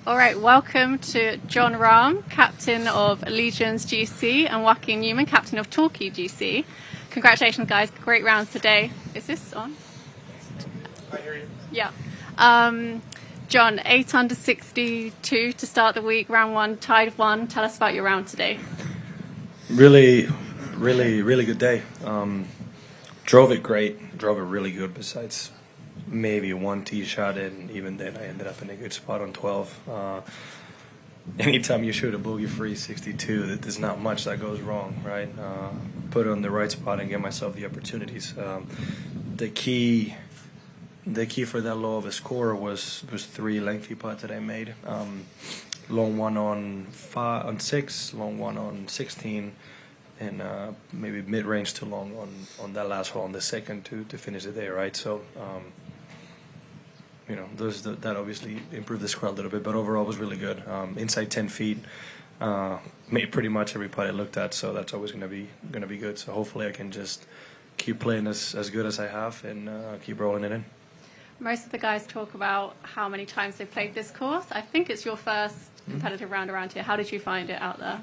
All right, welcome to Jon Rahm, captain of Legion's GC, and Joaquin Niemann, captain of Torquay GC. Congratulations, guys. Great rounds today. Is this on? I hear you. Yeah. Jon, 8 under 62 to start the week, round one, tied 1. Tell us about your round today. Really good day. Drove it great. Drove it really good. Besides maybe one tee shot, and even then, I ended up in a good spot on 12. Anytime you shoot a bogey-free 62, there's not much that goes wrong, right? Put it on the right spot and get myself the opportunities. The key for that low of a score was 3 lengthy putts that I made. Long one on 6, long one on 16, and maybe mid-range to long on that last hole on the second to finish the day, right? So, that obviously improved the score a little bit, but overall was really good. Inside 10 feet, made pretty much every putt I looked at, so that's always gonna be good. So hopefully I can just keep playing as good as I have and keep rolling it in. Most of the guys talk about how many times they've played this course. I think it's your first competitive round around here. How did you find it out there?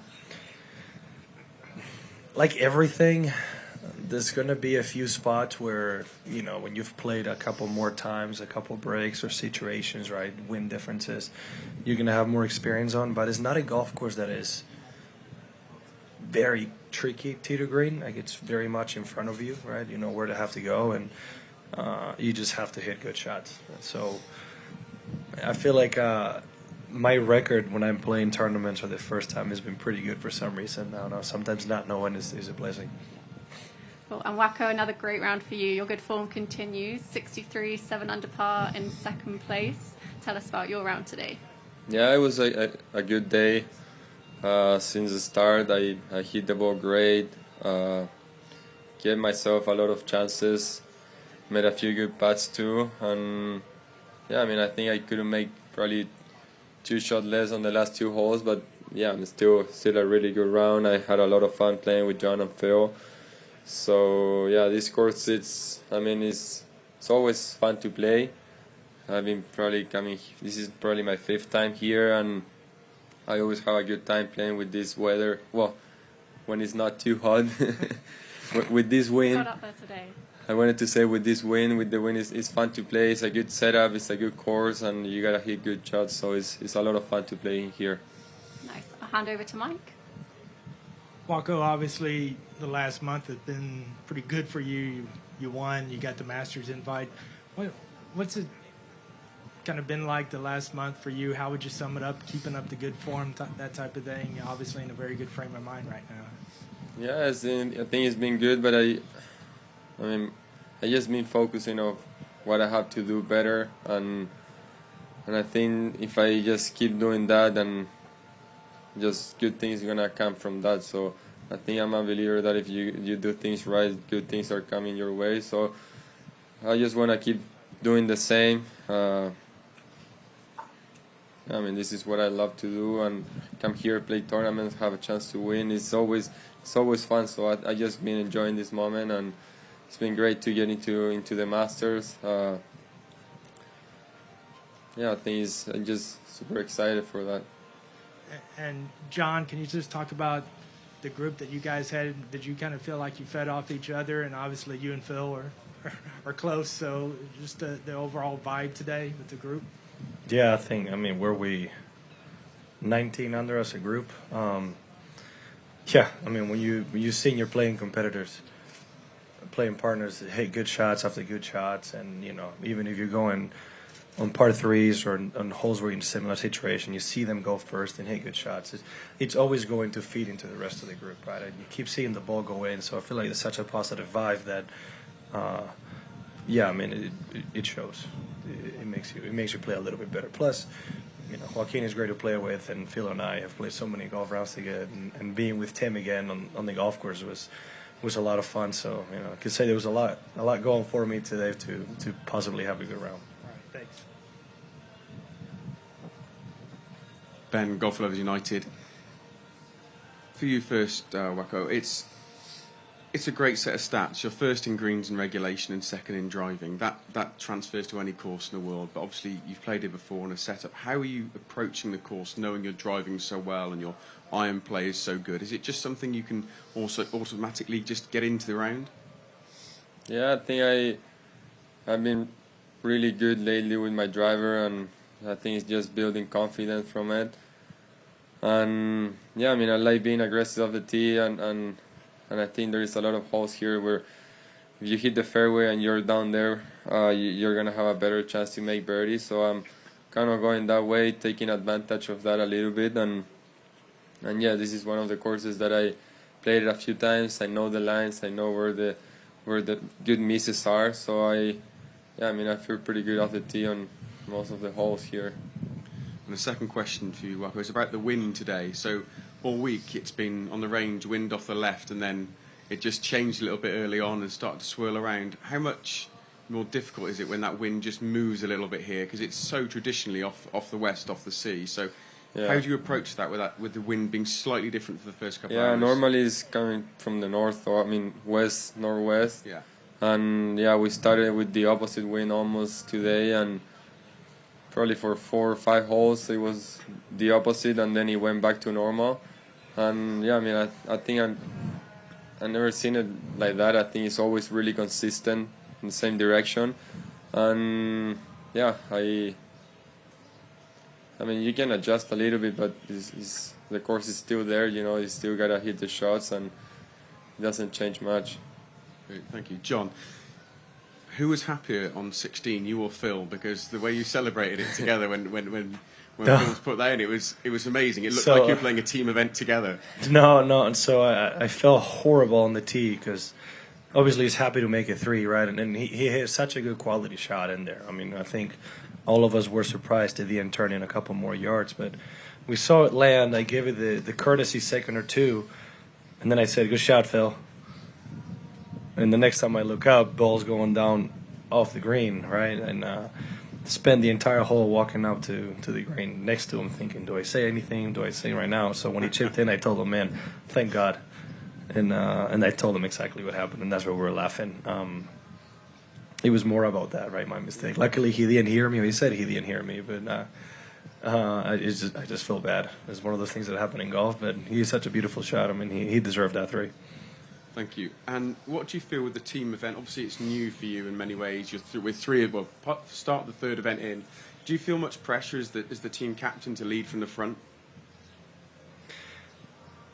Like everything, there's going to be a few spots where, when you've played a couple more times, a couple breaks or situations, right, wind differences, you're going to have more experience on. But it's not a golf course that is very tricky tee to green. Like, it's very much in front of you, right? You know where to have to go, and you just have to hit good shots. So I feel like my record when I'm playing tournaments for the first time has been pretty good for some reason. I don't know. Sometimes not knowing is a blessing. Cool. And Wacko, another great round for you. Your good form continues. 63, 7 under par in second place. Tell us about your round today. Yeah, it was a good day. Since the start, I hit the ball great. Gave myself a lot of chances. Made a few good putts too. And yeah, I think I couldn't make probably 2 shots less on the last 2 holes, but yeah, I'm still a really good round. I had a lot of fun playing with John and Phil. So yeah, this course it's always fun to play. I've been probably coming. This is probably my 5th time here, and I always have a good time playing with this weather. Well, when it's not too hot, with this wind. Got up there today. I wanted to say with the wind, it's fun to play. It's a good setup. It's a good course, and you gotta hit good shots. So it's a lot of fun to play in here. Nice. I'll hand over to Mike. Wacko, obviously the last month has been pretty good for you. You won. You got the Masters invite. What's it kind of been like the last month for you? How would you sum it up? Keeping up the good form, that type of thing. Obviously in a very good frame of mind right now. Yeah, I think it's been good, but I just been focusing on what I have to do better, and I think if I just keep doing that, then just good things are gonna come from that. So I think I'm a believer that if you do things right, good things are coming your way. So I just wanna keep doing the same. This is what I love to do, and come here, play tournaments, have a chance to win. It's always fun. So I just been enjoying this moment, and it's been great to get into the Masters. I think I'm just super excited for that. And John, can you just talk about the group that you guys had? Did you kind of feel like you fed off each other? And obviously you and Phil are close, so just the overall vibe today with the group? Yeah, I think, were we 19 under as a group? When you see your playing competitors, playing partners that hit good shots after good shots, and even if you're going on par 3s or on holes where you're in a similar situation, you see them go first and hit good shots. It's always going to feed into the rest of the group, right? And you keep seeing the ball go in, so I feel like it's such a positive vibe that, it shows. It makes you play a little bit better. Plus, Joaquin is great to play with, and Phil and I have played so many golf rounds together, and being with Tim again on the golf course was a lot of fun. So I could say there was a lot going for me today to possibly have a good round. All right, thanks. Ben, Golf Lovers United. For you first, Wacko, it's a great set of stats. You're first in greens in regulation and second in driving. That transfers to any course in the world, but obviously you've played it before in a setup. How are you approaching the course, knowing you're driving so well and your iron play is so good? Is it just something you can also automatically just get into the round? Yeah, I think I've been really good lately with my driver, and I think it's just building confidence from it. And yeah, I mean, I like being aggressive off the tee, and I think there is a lot of holes here where if you hit the fairway and you're down there, you're gonna have a better chance to make birdie. So I'm kind of going that way, taking advantage of that a little bit, and yeah, this is one of the courses that I played it a few times. I know the lines, I know where the good misses are. So I feel pretty good off the tee on most of the holes here. And the second question for you, Wacko, is about the wind today. So all week it's been on the range, wind off the left, and then it just changed a little bit early on and started to swirl around. How much more difficult is it when that wind just moves a little bit here? Because it's so traditionally off the west, off the sea. So Yeah. how do you approach that with the wind being slightly different for the first couple of Yeah, hours? normally it's coming from the north, or I mean west, northwest. Yeah. And yeah, we started with the opposite wind almost today, and probably for 4 or 5 holes it was the opposite, and then it went back to normal. And yeah, I mean, I think I've never seen it like that. I think it's always really consistent in the same direction. And yeah, I mean, you can adjust a little bit, but the course is still there. You know, you still gotta hit the shots, and it doesn't change much. Great, thank you. John, who was happier on 16, you or Phil? Because the way you celebrated it together when Phil put that in, it was amazing. It looked like you were playing a team event together. No, and so I felt horrible on the tee because obviously he's happy to make a 3, right? And he hit such a good quality shot in there. I mean, I think all of us were surprised at the end turn in a couple more yards, but we saw it land. I gave it the courtesy second or two, and then I said, "Good shot, Phil." And the next time I look up, ball's going down off the green, right? And spend the entire hole walking up to the green next to him, thinking, "Do I say anything? Do I say right now?" So when he chipped in, I told him, "Man, thank God." And I told him exactly what happened, and that's where we were laughing. It was more about that, right? My mistake. Luckily, he didn't hear me. He said he didn't hear me, but I just feel bad. It's one of those things that happen in golf, but he's such a beautiful shot. I mean, he deserved that 3. Thank you. And what do you feel with the team event? Obviously, it's new for you in many ways. You're with 3, well, start the 3rd event in. Do you feel much pressure as the team captain to lead from the front?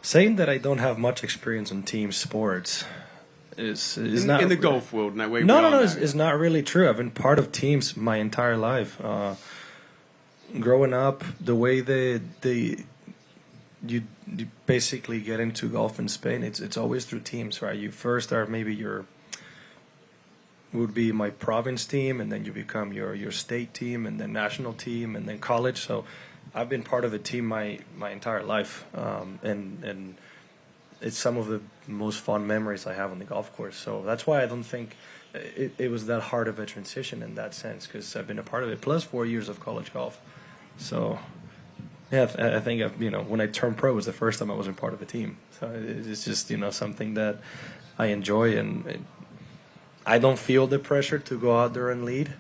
Saying that I don't have much experience in team sports is not in the golf world now. No, it's not really true. I've been part of teams my entire life. Growing up, the way you basically get into golf in Spain, it's always through teams, right? You first are maybe would be my province team, and then you become your state team, and then national team, and then college. So I've been part of a team my entire life, and it's some of the most fun memories I have on the golf course. So that's why I don't think it was that hard of a transition in that sense, because I've been a part of it, plus 4 years of college golf. So yeah, I think when I turned pro, it was the first time I wasn't part of a team. So it's just something that I enjoy, and I don't feel the pressure to go out there and lead.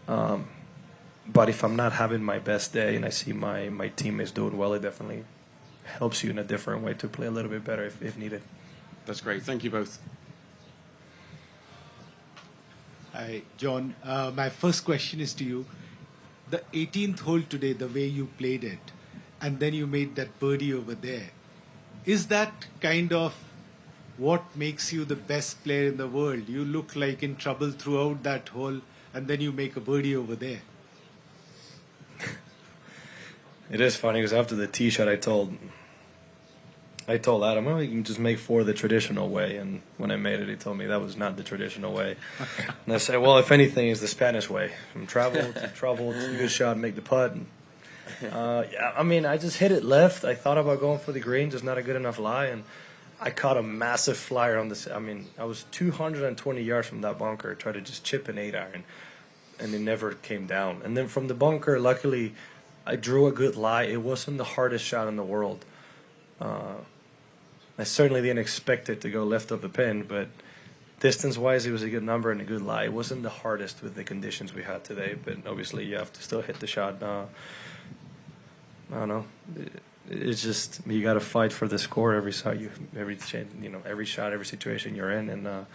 But if I'm not having my best day and I see my teammates doing well, it definitely helps you in a different way to play a little bit better if needed. That's great. Thank you both. Hi, John. My first question is to you. The 18th hole today, the way you played it, and then you made that birdie over there, is that kind of what makes you the best player in the world? You look like in trouble throughout that hole, and then you make a birdie over there. It is funny because after the tee shot, I told Adam, "Well, you can just make 4 the traditional way." And when I made it, he told me that was not the traditional way. And I said, "Well, if anything, it's the Spanish way. From travel to trouble, it's a good shot, make the putt." And, yeah, I mean, I just hit it left. I thought about going for the green, just not a good enough lie, and I caught a massive flyer on this. I mean, I was 220 yards from that bunker, tried to just chip an 8-iron, and it never came down. And then from the bunker, luckily, I drew a good lie. It wasn't the hardest shot in the world. I certainly didn't expect it to go left of the pin, but distance-wise, it was a good number and a good lie. It wasn't the hardest with the conditions we had today, but obviously you have to still hit the shot. I don't know. It's just you got to fight for the score every shot, every shot, every situation you're in, and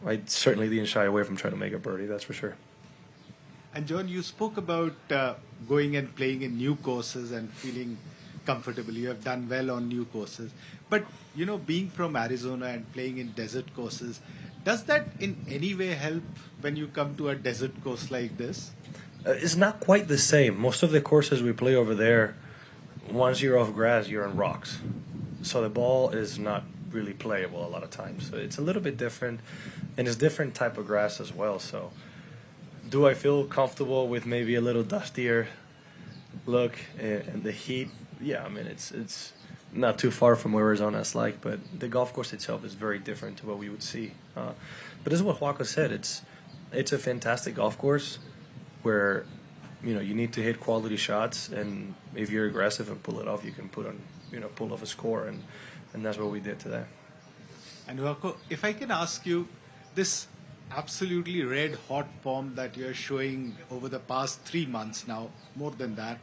I certainly didn't shy away from trying to make a birdie. That's for sure. And John, you spoke about going and playing in new courses and feeling comfortable. You have done well on new courses. But, being from Arizona and playing in desert courses, does that in any way help when you come to a desert course like this? It's not quite the same. Most of the courses we play over there, once you're off grass, you're on rocks. So the ball is not really playable a lot of times. So it's a little bit different, and it's different type of grass as well. So do I feel comfortable with maybe a little dustier look and the heat? Yeah, I mean, it's not too far from where Arizona's like, but the golf course itself is very different to what we would see. But this is what Wacko said. It's a fantastic golf course where you need to hit quality shots, and if you're aggressive and pull it off, you can pull off a score, and that's what we did today. And Wacko, if I can ask you, this absolutely red hot form that you're showing over the past 3 months now, more than that,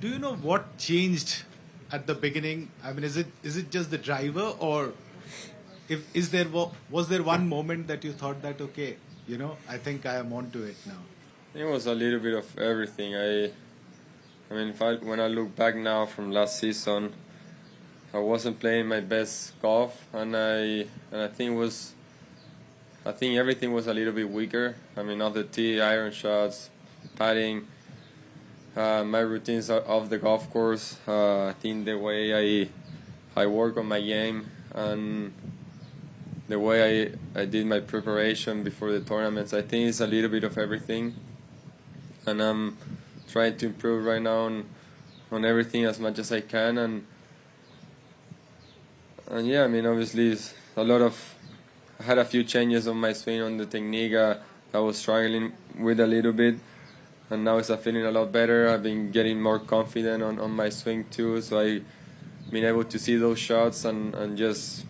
do you know what changed at the beginning? I mean, is it just the driver, or was there one moment that you thought that, okay, I think I am onto it now? It was a little bit of everything. I mean, when I look back now from last season, I wasn't playing my best golf, and I think everything was a little bit weaker. I mean, off the tee, iron shots, putting, my routines off the golf course. I think the way I work on my game and the way I did my preparation before the tournaments, I think it's a little bit of everything. And I'm trying to improve right now on everything as much as I can. And yeah, I mean, obviously, it's a lot of. I had a few changes on my swing, on the technique. I was struggling with a little bit, and now I'm feeling a lot better. I've been getting more confident on my swing too, so I've been able to see those shots and just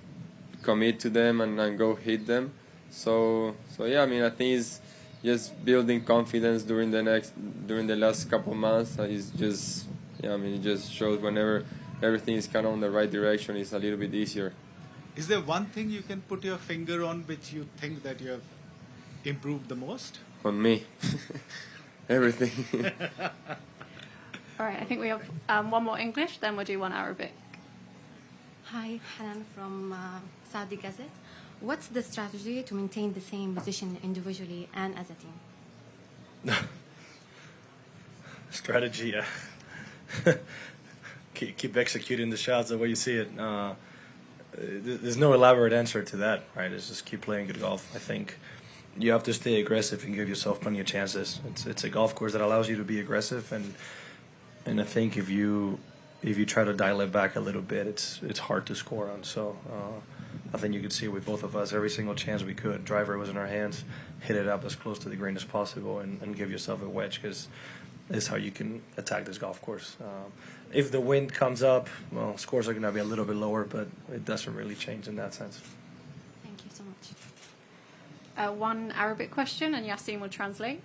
commit to them and go hit them. So yeah, I mean, I think it's just building confidence during the last couple of months. It's just, yeah, I mean, it just shows whenever everything is kind of on the right direction, it's a little bit easier. Is there one thing you can put your finger on which you think that you have improved the most? On me. Everything. All right, I think we have one more English, then we'll do one Arabic. Hi, Hanan from Saudi Gazette. What's the strategy to maintain the same position individually and as a team? Strategy, keep executing the shots the way you see it. There's no elaborate answer to that, right? It's just keep playing good golf. I think you have to stay aggressive and give yourself plenty of chances. It's a golf course that allows you to be aggressive, and I think if you try to dial it back a little bit, it's hard to score on. So I think you could see with both of us, every single chance we could, driver was in our hands, hit it up as close to the green as possible, and give yourself a wedge, because is how you can attack this golf course. If the wind comes up, well, scores are going to be a little bit lower, but it doesn't really change in that sense. Thank you so much. One Arabic question, and Yassine will translate.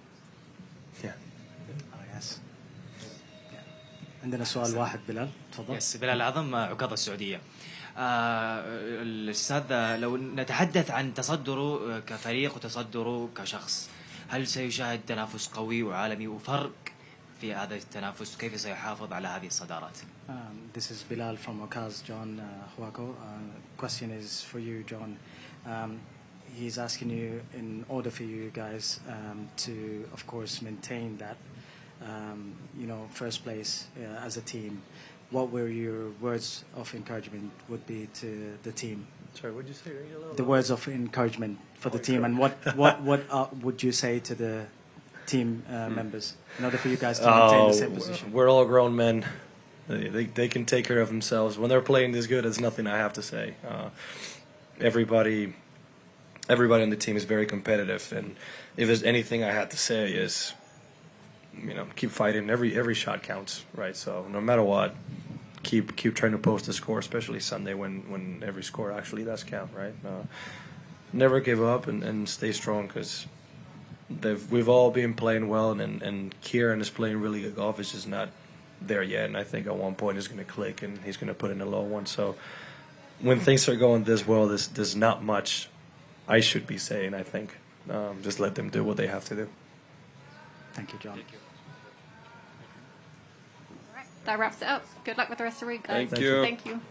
Yeah. يس عندنا سؤال واحد بلال تفضل. يس بلال العظم عكاظ السعودية. الأستاذ لو نتحدث عن تصدره كفريق وتصدره كشخص، هل سيشاهد تنافس قوي وعالمي وفرق في هذا التنافس؟ كيف سيحافظ على هذه الصدارات؟ This is Bilal from Okaz, John Wacko. Question is for you, John. He's asking you, in order for you guys to, of course, maintain that, first place as a team, what were your words of encouragement would be to the team? Sorry, what did you say? The words of encouragement for the team, and what would you say to the team members in order for you guys to maintain the same position? We're all grown men. They can take care of themselves. When they're playing this good, it's nothing I have to say. Everybody on the team is very competitive, and if there's anything I had to say is, keep fighting. Every shot counts, right? So no matter what, keep trying to post a score, especially Sunday when every score actually does count, right? Never give up and stay strong, because we've all been playing well, and Kieran is playing really good golf. It's just not there yet, and I think at one point it's going to click and he's going to put in a low one. So when things are going this well, there's not much I should be saying. I think just let them do what they have to do. Thank you, John. That wraps it up. Good luck with the rest of the week, guys. Thank you. Thank you.